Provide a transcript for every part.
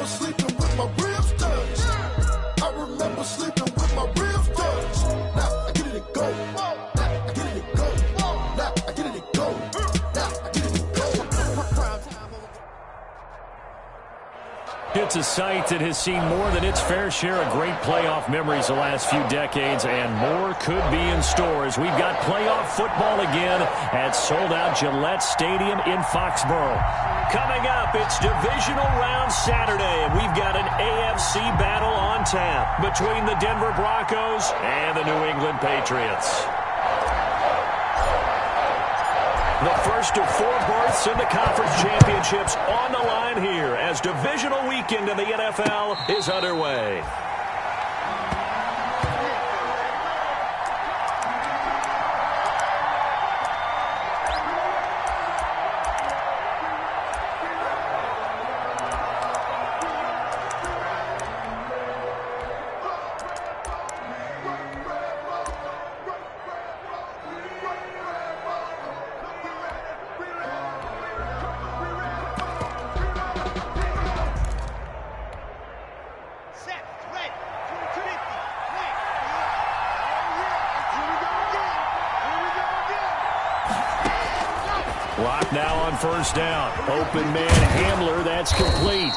remember sleeping with my ribs touched. I remember sleeping with my ribs touched. Now I get it and go. Now I get it and go. Now I get it and go. Now I get it and go. It's a site that has seen more than its fair share of great playoff memories the last few decades, and more could be in store as we've got playoff football again at sold-out Gillette Stadium in Foxborough. Coming up, it's divisional round Saturday, and we've got an AFC battle on tap between the Denver Broncos and the New England Patriots. The first of 4 berths in the conference championships on the line here as divisional weekend in the NFL is underway. Clock now on first down. Open man Hamler, that's complete.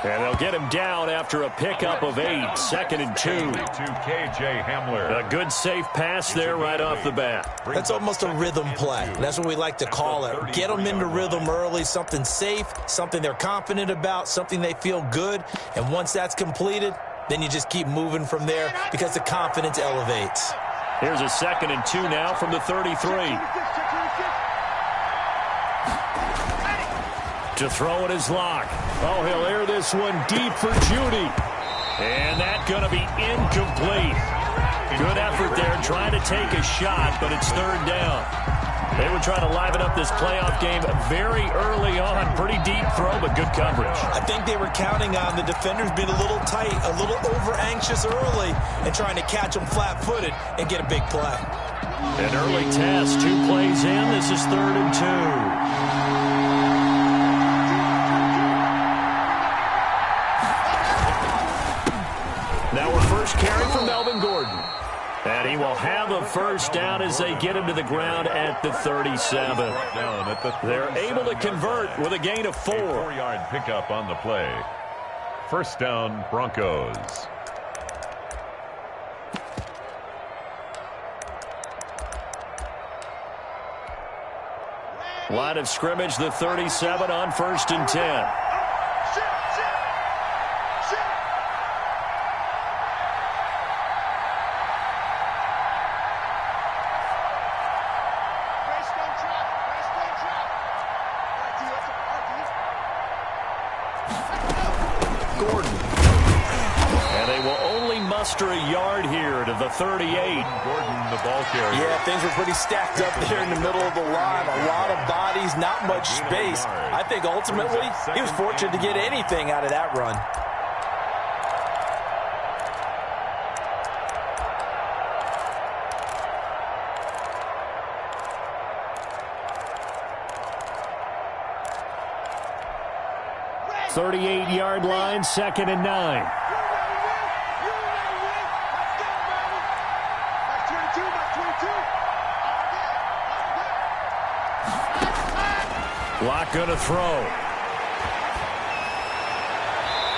And they'll get him down after a pickup of 8. 2nd and 2. To K.J. Hamler. A good safe pass there right off the bat. That's almost a rhythm play. That's what we like to call it. Get them into rhythm early, something safe, something they're confident about, something they feel good. And once that's completed, then you just keep moving from there because the confidence elevates. Here's a 2nd and 2 now from the 33. To throw it is Locke. Oh, he'll air this one deep for Judy. And that's going to be incomplete. Good effort there trying to take a shot, but it's 3rd down. They were trying to liven up this playoff game very early on. Pretty deep throw, but good coverage. I think they were counting on the defenders being a little tight, a little over-anxious early, and trying to catch them flat-footed and get a big play. An early test, 2 plays in. This is 3rd and 2. Now a first carry for Melvin Gordon. And he will have a first down as they get him to the ground at the 37. They're able to convert with a gain of 4. 4-yard pickup on the play. First down, Broncos. Line of scrimmage, the 37 on 1st and 10. A yard here to the 38. Gordon, the ball carrier. Yeah, things were pretty stacked up there in the middle of the line. A lot of bodies, not much space. I think ultimately he was fortunate to get anything out of that run. Thirty-eight-yard line, 2nd and 9. Locke going to throw.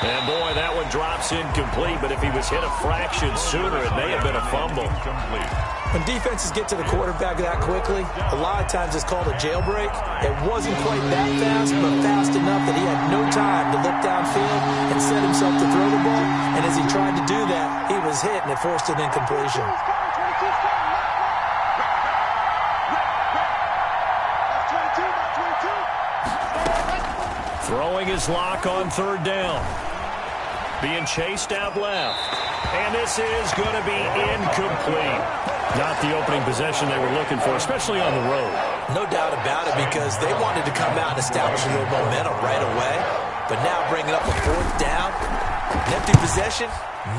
And boy, that one drops incomplete, but if he was hit a fraction sooner, it may have been a fumble. When defenses get to the quarterback that quickly, a lot of times it's called a jailbreak. It wasn't quite that fast, but fast enough that he had no time to look downfield and set himself to throw the ball. And as he tried to do that, he was hit, and it forced an incompletion. Throwing his Locke on 3rd down. Being chased out left. And this is going to be incomplete. Not the opening possession they were looking for, especially on the road. No doubt about it, because they wanted to come out and establish a little momentum right away. But now bringing up a 4th down, an empty possession,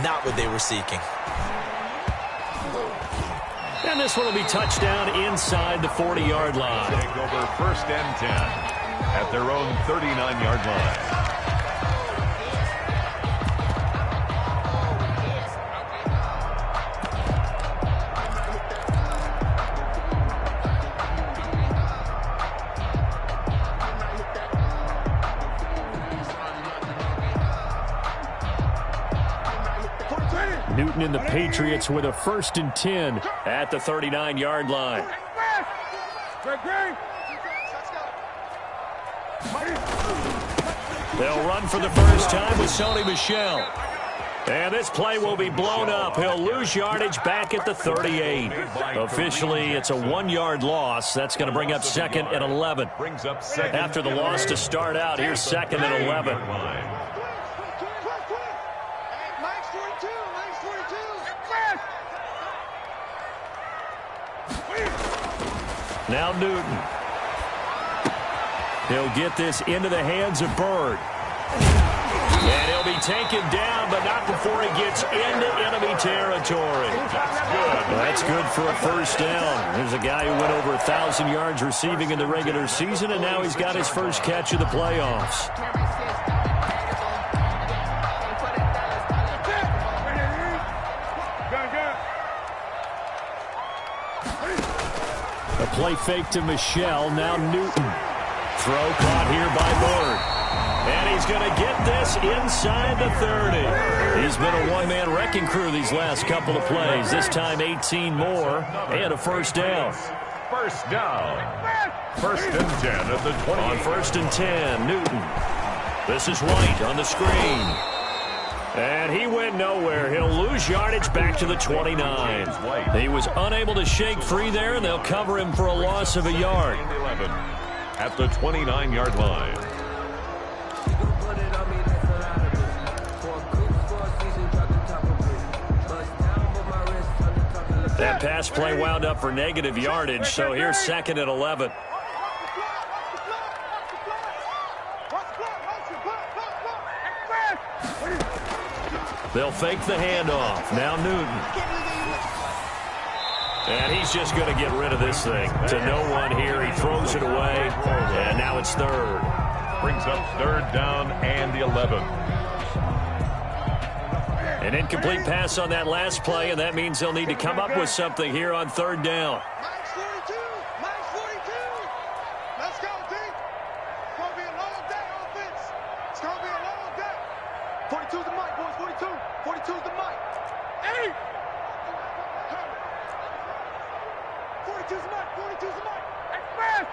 not what they were seeking. And this one will be touchdown inside the 40-yard line. Take over 1st and 10 at their own 39-yard line. Newton and the Patriots with a 1st and 10 at the 39-yard line. They'll run for the first time with Sony Michel. And this play will be blown up. He'll lose yardage back at the 38. Officially, it's a 1-yard loss. That's going to bring up 2nd and 11. After the loss to start out, here's 2nd and 11. Now Newton. He'll get this into the hands of Bird. And he'll be taken down, but not before he gets into enemy territory. That's good for a 1st down. There's a guy who went over 1,000 yards receiving in the regular season, and now he's got his first catch of the playoffs. A play fake to Michel. Now Newton. Throw caught here by Bird. And he's going to get this inside the 30. He's been a one-man wrecking crew these last couple of plays. This time 18 more and a 1st down. 1st down. 1st and 10 at the 20. On 1st and 10, Newton. This is White on the screen. And he went nowhere. He'll lose yardage back to the 29. He was unable to shake free there, and they'll cover him for a loss of a yard. 11 at the 29-yard line. That pass play wound up for negative yardage, so here's 2nd and 11. They'll fake the handoff. Now Newton. And he's just going to get rid of this thing. To no one here. He throws it away, and now it's 3rd. Brings up 3rd down and the 11. An incomplete pass on that last play, and that means they'll need to come up with something here on 3rd down. Max 42. Max 42. Let's go, D. It's going to be a long day offense. It's going to be a long day. 42's the mic, boys. 42. 42's the mic. 8. 42's the mic. 42's the mic. Express.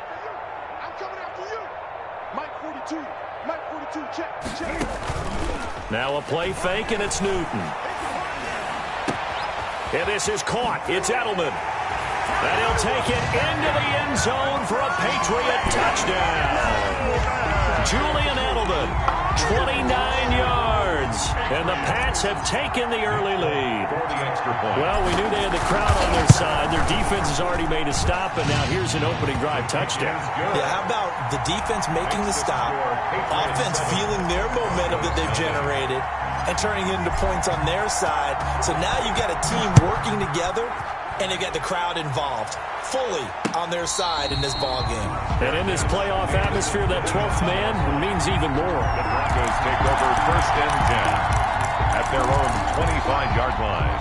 I'm coming after you. Mike 42. Mike 42. Check. Check. Now a play fake, and it's Newton. And this is caught. It's Edelman. And he'll take it into the end zone for a Patriot touchdown. Julian Edelman, 29 yards. And the Pats have taken the early lead. Well, we knew they had the crowd on their side. Their defense has already made a stop, and now here's an opening drive touchdown. Yeah, how about the defense making the stop, offense feeling their momentum that they've generated, and turning it into points on their side. So now you've got a team working together, and you got the crowd involved fully on their side in this ball game. And in this playoff atmosphere, that 12th man means even more. The Broncos take over 1st and 10 at their own 25-yard line.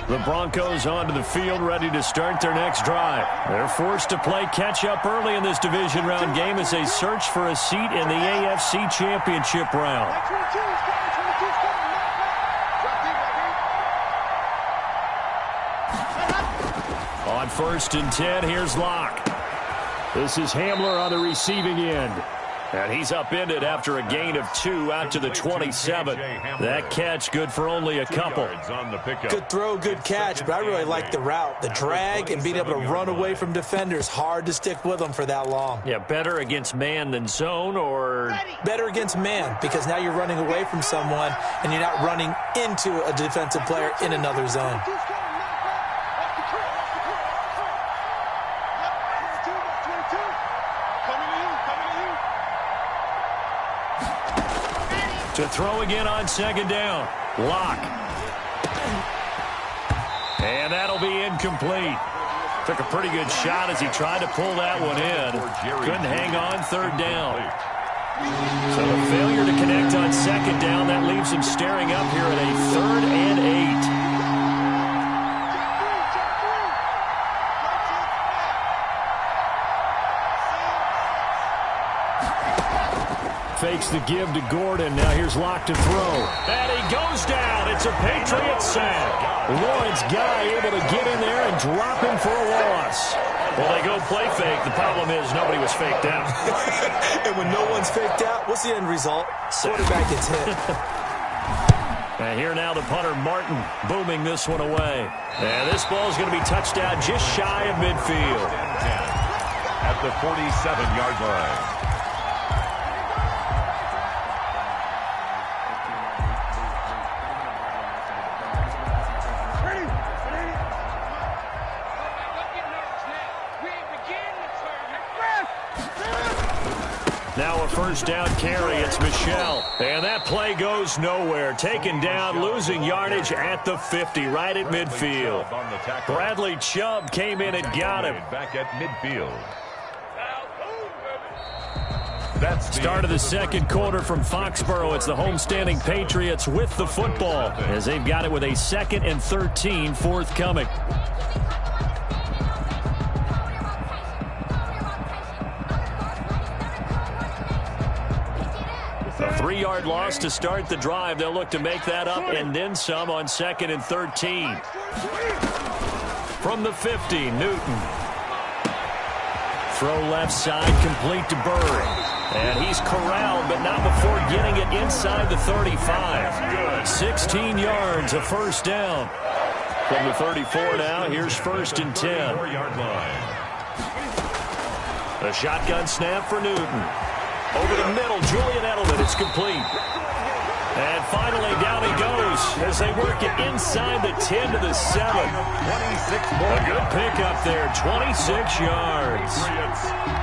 The Broncos onto the field, ready to start their next drive. They're forced to play catch-up early in this division round game as they search for a seat in the AFC Championship round. On 1st and 10, here's Locke. This is Hamler on the receiving end. And he's upended after a gain of 2 out to the 27. That catch good for only a couple. Good throw, good catch, but I really like the route. The drag and being able to run away from defenders. Hard to stick with them for that long. Yeah, better against man than zone, or better against man, because now you're running away from someone and you're not running into a defensive player in another zone. To throw again on 2nd down. Locke. And that'll be incomplete. Took a pretty good shot as he tried to pull that one in. Couldn't hang on third down. So a failure to connect on second down. That leaves him staring up here at a 3rd and 8. Fakes the give to Gordon. Now here's Locke to throw. And he goes down. It's a Patriot sack. Lawrence Guy able to get in there and drop him for a loss. Well, they go play fake. The problem is nobody was faked out. And when no one's faked out, what's the end result? Quarterback gets hit. And here now the punter, Martin, booming this one away. And this ball is going to be touched down just shy of midfield. At the 47-yard line. Now a first down carry. It's Michel. And that play goes nowhere. Taken down, losing yardage at the 50, right at midfield. Bradley Chubb came in and got him. Back at midfield. Start of the second quarter from Foxborough. It's the homestanding Patriots with the football as they've got it with a 2nd and 13 forthcoming. A 3-yard loss to start the drive. They'll look to make that up and then some on 2nd and 13. From the 50, Newton. Throw left side, complete to Bird. And he's corralled, but not before getting it inside the 35. 16 yards, a first down. From the 34 now, here's 1st and 10. 4-yard line. A shotgun snap for Newton. Over the middle, Julian Edelman. It's complete. And finally, down he goes as they work it inside the 10 to the 7. 26 more. A good pickup there, 26 yards.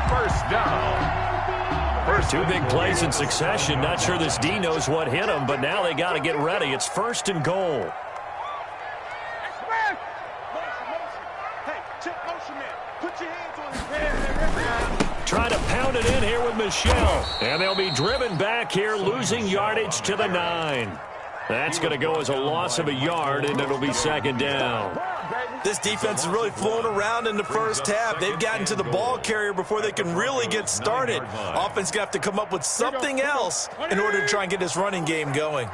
First down. Two big plays in succession. Not sure this D knows what hit him, but now they got to get ready. It's 1st and goal. Trying to pound it in here with Michel. And they'll be driven back here, losing yardage to the 9. That's going to go as a loss of a yard, and it'll be 2nd down. This defense is really flown around in the first half. They've gotten to the ball carrier before they can really get started. Offense going to have to come up with something else in order to try and get this running game going.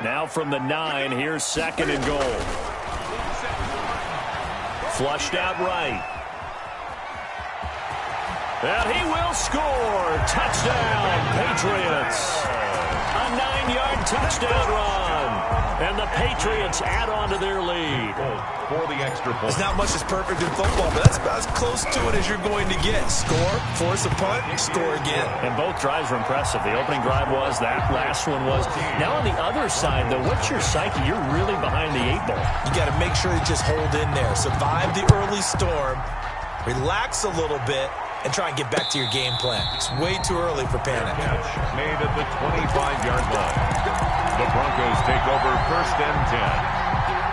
Now from the 9, here's 2nd and goal. Flushed out right. And he will score. Touchdown, Patriots. A 9-yard touchdown run. And the Patriots add on to their lead. For the extra point. There's not much that's perfect in football, but that's about as close to it as you're going to get. Score, force a punt, score again. And both drives were impressive. The opening drive was, that last one was. Now on the other side, though, what's your psyche? You're really behind the 8 ball. You got to make sure you just hold in there. Survive the early storm. Relax a little bit. And try and get back to your game plan. It's way too early for panic. Made at the 25-yard line. The Broncos take over 1st and 10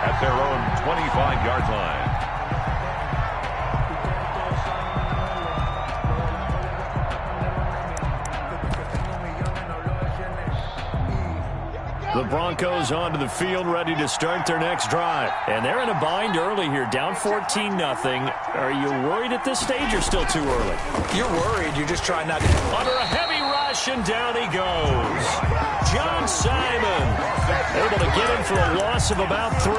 at their own 25-yard line. The Broncos onto the field, ready to start their next drive. And they're in a bind early here, down 14-0. Are you worried at this stage or still too early? You're worried. You're just trying not to. Under a heavy rush, and down he goes. John Simon able to get him for a loss of about 3.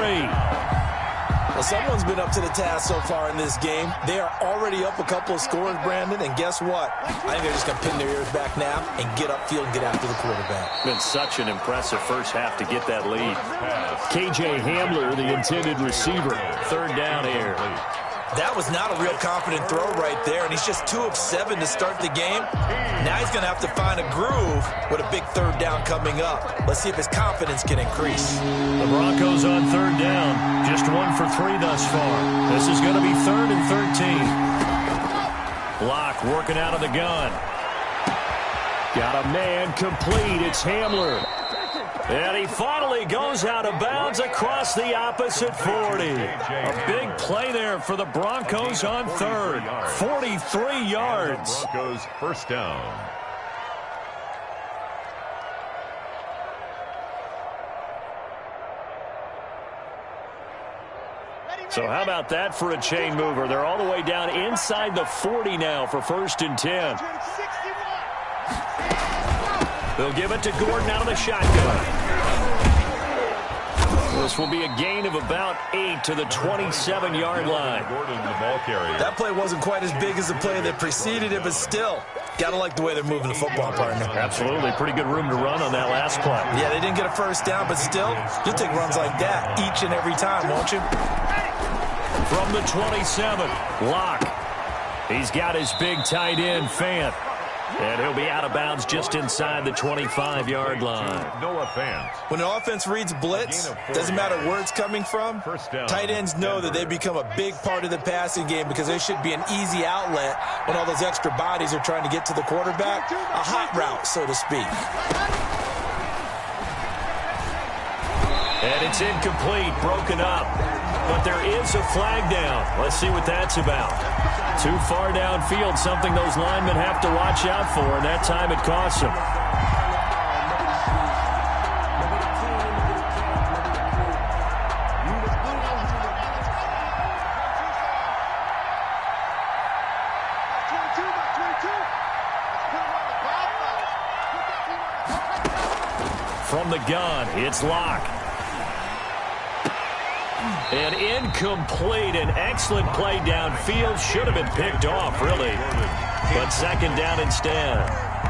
Well, someone's been up to the task so far in this game. They are already up a couple of scores, Brandon, and guess what? I think they're just going to pin their ears back now and get upfield and get after the quarterback. Been such an impressive first half to get that lead. KJ Hamler, the intended receiver. 3rd down here. That was not a real confident throw right there, and he's just 2 of 7 to start the game. Now he's going to have to find a groove with a big 3rd down coming up. Let's see if his confidence can increase. The Broncos on 3rd down. Just 1 for 3 thus far. This is going to be 3rd and 13. Locke working out of the gun. Got a man complete. It's Hamler. And he finally goes out of bounds across the opposite 40. A big play there for the Broncos on third. 43 yards. Broncos first down. So how about that for a chain mover? They're all the way down inside the 40 now for 1st and 10. They'll give it to Gordon out of the shotgun. This will be a gain of about 8 to the 27-yard line. Gordon, the ball carrier. That play wasn't quite as big as the play that preceded it, but still, got to like the way they're moving the football, partner. Absolutely. Pretty good room to run on that last play. Yeah, they didn't get a first down, but still, you'll take runs like that each and every time, won't you? From the 27, Locke. He's got his big tight end, Fant. And he'll be out of bounds just inside the 25-yard line. Noah Fant. When an offense reads blitz, doesn't matter where it's coming from, tight ends know that they become a big part of the passing game because they should be an easy outlet when all those extra bodies are trying to get to the quarterback. A hot route, so to speak. And it's incomplete, broken up. But there is a flag down. Let's see what that's about. Too far downfield, something those linemen have to watch out for, and that time it costs them. From the gun, it's Locke. And incomplete, an excellent play downfield. Should have been picked off, really. But second down instead.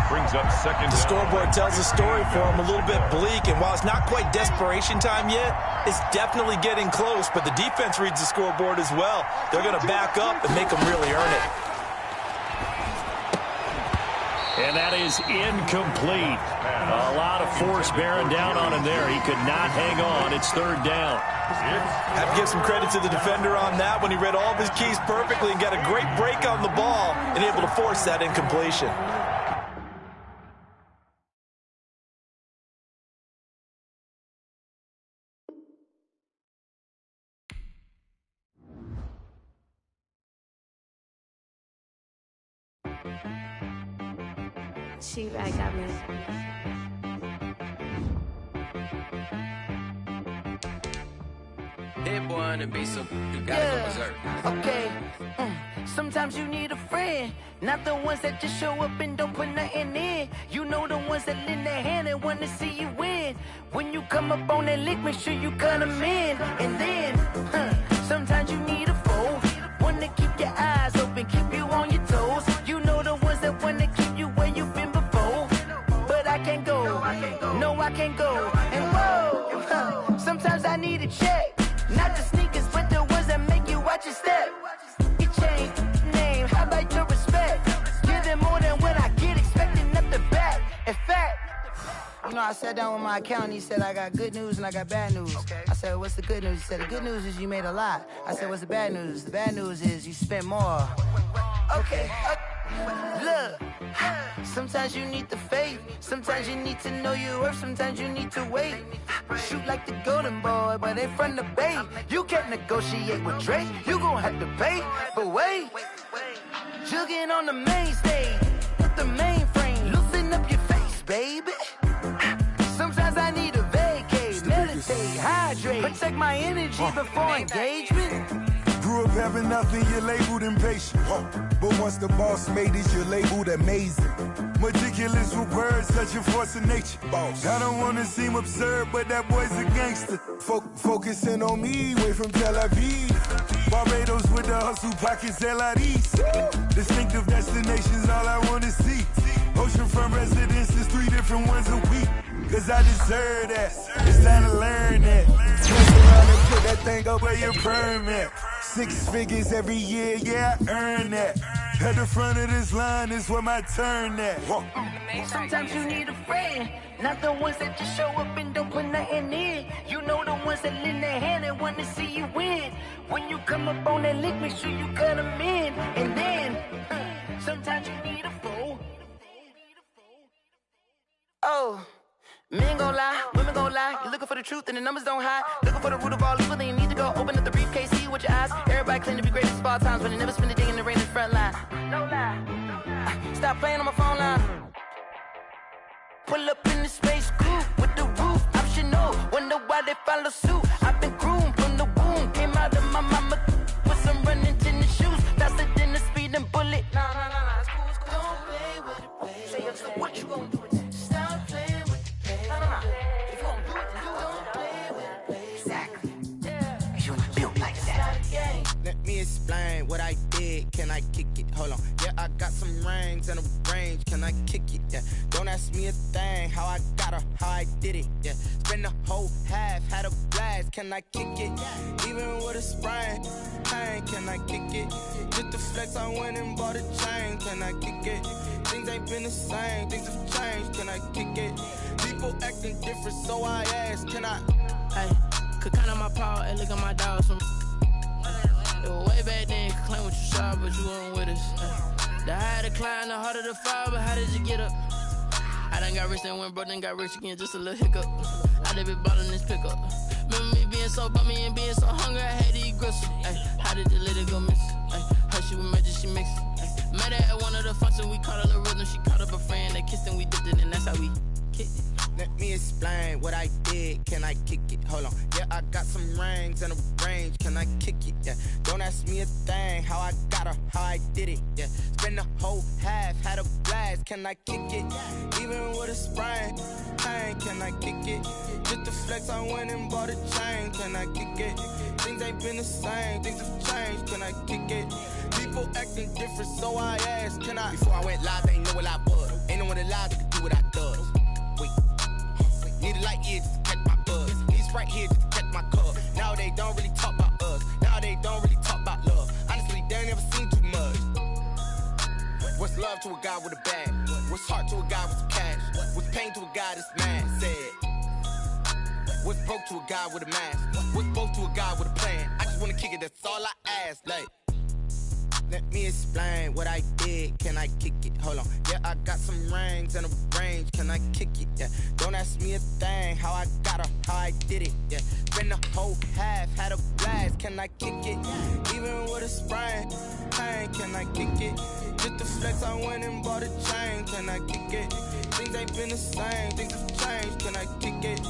Brings up second down. The scoreboard tells a story for him, a little bit bleak. And while it's not quite desperation time yet, it's definitely getting close. But the defense reads the scoreboard as well. They're going to back up and make them really earn it. And that is incomplete. A lot of force bearing down on him there. He could not hang on. It's third down. Have to give some credit to the defender on that when he read all of his keys perfectly and got a great break on the ball and able to force that incompletion. She back got me. Hit boy on the beat, so you gotta go berserk. Okay. Sometimes you need a friend, not the ones that just show up and don't put nothing in. You know the ones that lend their hand and want to see you win. When you come up on that lick, make sure you cut them in. And then, sometimes you need a foe, one to keep your eyes open, keep you on your toes. You know the ones that want to keep you where you've been before. But I can't go, no I can't go. And whoa, sometimes I need a check. Not the sneakers, but the ones that make you watch your step. You change name, how about your respect? Give them more than what I get, expecting up the back. In fact, you know, I sat down with my accountant. He said, I got good news and I got bad news. Okay. I said, what's the good news? He said, the good news is you made a lot. I said, what's the bad news? The bad news is you spent more. Okay. Look, sometimes you need the faith. Sometimes you need to know your worth. Sometimes you need to wait. Shoot like the golden boy, but in front of Bay. You can't negotiate with Drake. You gon' have to pay. But wait, jugging on the main stage with the mainframe. Loosen up your face, baby. Sometimes I need a vacate, meditate, hydrate, protect my energy before engagement. Grew up having nothing, you're labeled impatient. But once the boss made it, you're labeled amazing. Meticulous with words, such a force of nature. I don't wanna seem absurd, but that boy's a gangster. Focusing on me, way from Tel Aviv. Barbados with the hustle pockets, LIDs. Distinctive destinations, all I wanna see. Oceanfront residences, 3 different ones a week. Cause I deserve that, it's time to learn that. Mess around and put that thing over your permit. 6 figures every year, yeah, I earn that. At the front of this line is where my turn at. Sometimes you need a friend, not the ones that just show up and don't put nothing in. You know the ones that lend their hand and want to see you win. When you come up on that lick, make sure you cut them in. And then, sometimes you need a foe. Oh, Men gon' lie, women gon' lie. You're looking for the truth and the numbers don't hide. Looking for the root of all evil, then you need to go open up the briefcase, see with your eyes. Everybody claim to be greatest of all times, but they never spend a day in the rain in the front line. No lie. Stop playing on my phone line. Pull up in the space coupe with the roof optional. Wonder why they follow suit. I've been groomed from the womb. Came out of my mama with some running tennis shoes. Faster than the speeding bullet. Nah, it's cool, it's cool. Don't play with it, baby. Say so what you gon' do with it? Stop playing with it, baby. Nah. If you gon' do it, then you don't play with it, baby. Exactly. Yeah. Cause you ain't built like that. Let me explain what I did. Can I kick it? Hold on. Yeah, I got some rings and a range. Can I kick it? Yeah. Don't ask me a thing. How I got her, how I did it. Yeah. Spend the whole half, had a blast. Can I kick it? Even with a sprain. Pain, can I kick it? Just the flex, I went and bought a chain. Can I kick it? Things ain't been the same. Things have changed. Can I kick it? People acting different, so I ask. Can I? Hey, could count on my power and look at my dogs from. It was way back then, could claim what you saw, but you weren't with us. The higher the climb, the harder the fall, but how did you get up? I done got rich and went broke, then got rich again, just a little hiccup. I done been bought in this pickup. Remember me being so bummy and being so hungry, I had to eat gristle. Ay, how did the lady go miss? Ay, her she was magic, she mixed. Ay, met her at one of the functions, we caught a little rhythm, she caught up a friend, they kissed and we dipped it, and that's how we kicked it. Let me explain what I did. Can I kick it? Hold on. Yeah, I got some rings and a range. Can I kick it? Yeah. Don't ask me a thing. How I got her, how I did it. Yeah. Spend the whole half, had a blast. Can I kick it? Even with a sprain. Pain, can I kick it? Just the flex, I went and bought a chain. Can I kick it? Things ain't been the same. Things have changed. Can I kick it? People acting different, so I asked. Can I? Before I went live, they ain't know what I was. Ain't no one alive that could do what I does. Wait. Need a light here just to catch my buzz. Need Sprite here just to catch my cup. Now they don't really talk about us. Now they don't really talk about love. Honestly, they ain't never seen too much. What's love to a guy with a bag? What's heart to a guy with some cash? What's pain to a guy that's mad? Said. What's broke to a guy with a mask? What's broke to a guy with a plan? I just wanna kick it, that's all I ask. Like, let me explain what I did. Can I kick it? Hold on. Yeah, I got some rings and a range. Can I kick it? Yeah. Don't ask me a thing. How I got her, how I did it. Yeah. Spend the whole half, had a blast. Can I kick it? Even with a sprain. Pain, can I kick it? Just the flex, I went and bought a chain. Can I kick it? Things ain't been the same. Things have changed. Can I kick it?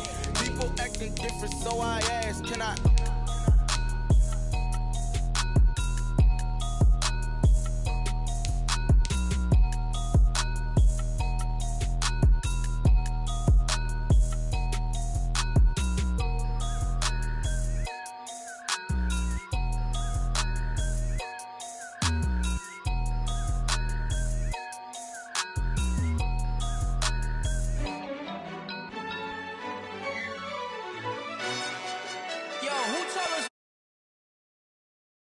People acting different, so I ask. Can I?